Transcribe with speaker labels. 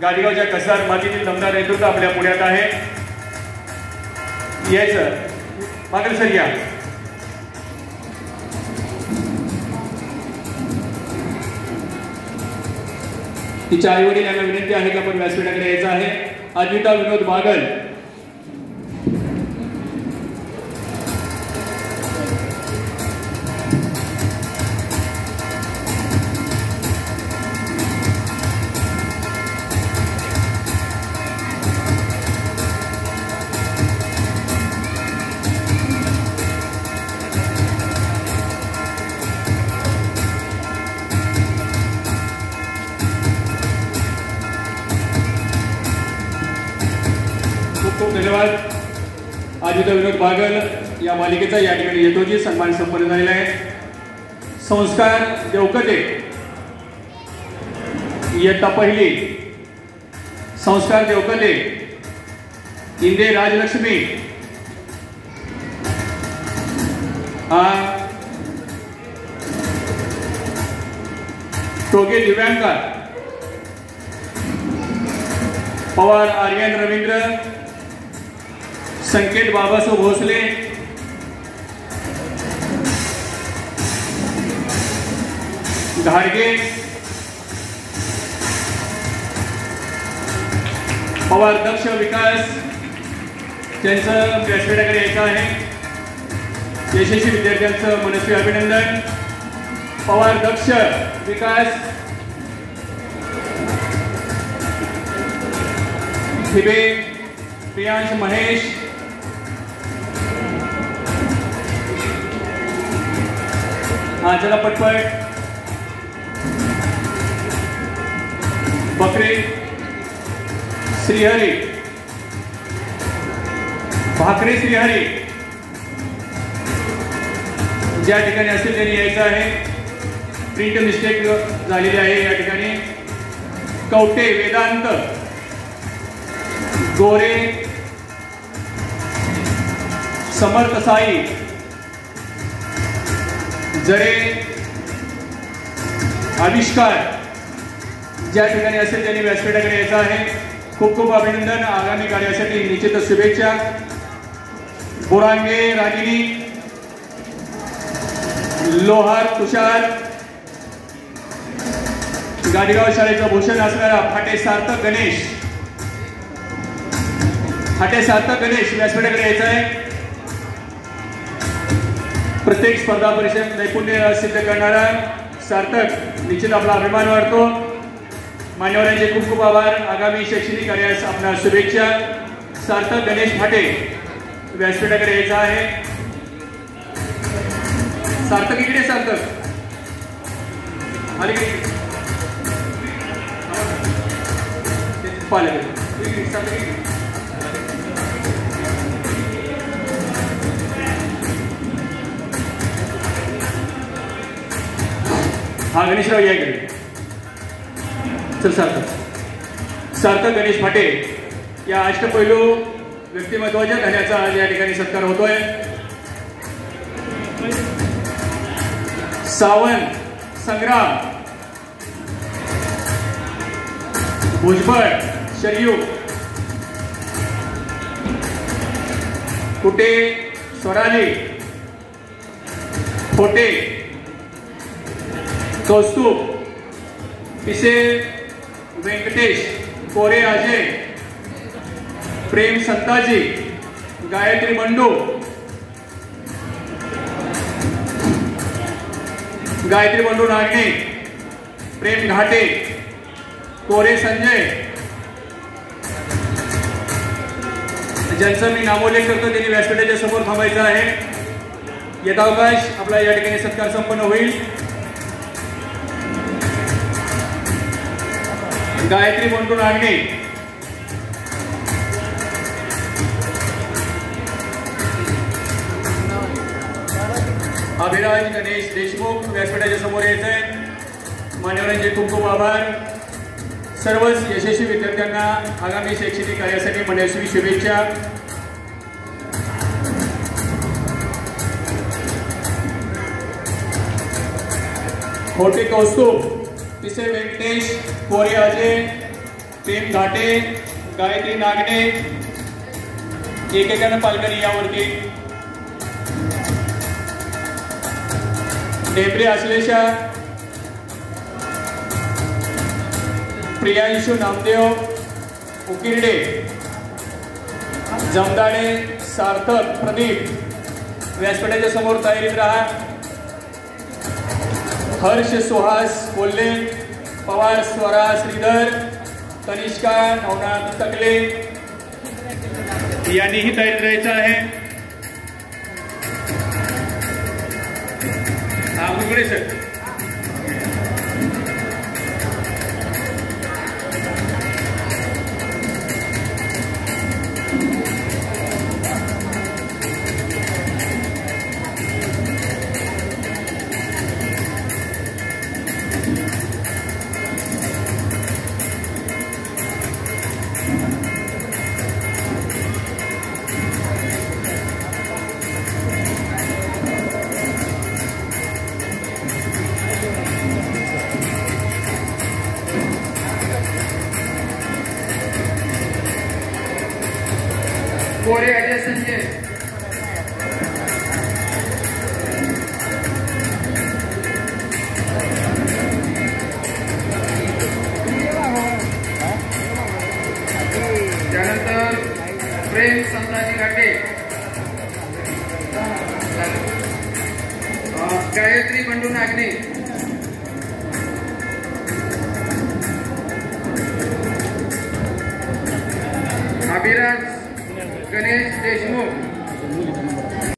Speaker 1: गाडीगावच्या कसार मातीतील दमदार नेतृत्व आपल्या पुण्यात आहे. यायचं मागेल सर या. तिच्या आई वडील यांना विनंती आहे की आपण व्यासपीठाकडे यायचं आहे. अजिता विनोद बागल. खूप धन्यवाद. अजिता विनोद बागल या मालिकेचा या ठिकाणी येतोजी सन्मान संपन्न झालेला आहे. संस्कार देवकते इयत्ता पहिली. संस्कार देवकते इंदे राजलक्ष्मी. टोगे दिव्यांका. पवार आर्यन रवींद्र. संकेत बाबासाहेब भोसले. घाडगे. पवार दक्ष विकास त्यांचं व्यासपीठाकडे यायचं आहे. यशस्वी विद्यार्थ्यांचं मनस्वी अभिनंदन. पवार दक्ष विकास. हिबे प्रियांश महेश. चला पटपट. बकरे श्रीहरी. भाकरे श्रीहरी. ज्या ठिकाणी असेल त्यांनी यायचं आहे. प्रिंट मिस्टेक झालेली आहे या ठिकाणी. कवटे वेदांत. गोरे समर्थ साई. जरे आविष्कार. ज्या ठिकाणी असेल त्यांनी व्यासपीठाकडे यायचं आहे. खूप खूप अभिनंदन. आगामी कार्यासाठी निश्चितच शुभेच्छा. बोरांगे रागिनी. लोहार तुषार. गाडीगाव शाळेचं भूषण असणारा फाटे सार्थक गणेश. फाटे सार्थक गणेश व्यासपीठाकडे यायचं आहे. प्रत्येक स्पर्धा परीक्षेत नैपुण्य सिद्ध करणारा सार्थक निश्चित आपला अभिमान वाटतो. मान्यवरांचे खूप खूप आभार. आगामी शैक्षणिक कार्यास आपणास शुभेच्छा. सार्थक गणेश फाटे व्यासपीठाकडे यायचं आहे. सार्थक इकडे. सार्थक अलीकडे पालक. हा गणेशराव या इकडे. चल सार्थक गणेश फाटे या अष्टपैलू व्यक्तिमत्वाच्या धन्याचा आज या ठिकाणी सत्कार होतोय. सावंत संग्राम. भुजबळ शरयू. कुटे स्वराली. खोटे कौस्तुभ. पिसे व्यंकटेश. कोरे अजय. प्रेम संताजी. गायत्री बंडू. गायत्री बंडू नागणे. प्रेम घाटे. कोरे संजय. ज्यांचा मी नामोल्लेख करतो त्यांनी व्यासपीठाच्या समोर थांबायचं आहे. यथावकाश आपला या ठिकाणी सत्कार संपन्न होईल. गायत्री बंडू नागणे. अभिराज गणेश देशमुख व्यासपीठाच्या समोर यायचंय. मान्यवरांचे खूप खूप आभार. सर्वच यशस्वी विद्यार्थ्यांना आगामी शैक्षणिक कार्यासाठी मनस्वी शुभेच्छा. खोटे कौस्तुभ. पिसे वेंकटेश. कोरे अजय, प्रेम घाटे, गायत्री नागणे एकेकानं पालकरी यावरती. डेबरे आश्लेषा, प्रियांशु नामदेव, उकिरडे, जमदाडे, सार्थक, प्रदीप व्यासपीठाच्या समोर तयारीत राहा. हर्ष सुहास कोल्हे, पवार स्वरा श्रीधर, तनिष्का नवनाथ तकले यांनीही तयारीत राहायचं आहे. हा मुगळे सर. कोरे अजय संजय, त्यानंतर प्रेम संताजी घाटे, गायत्री बंडू नागणे,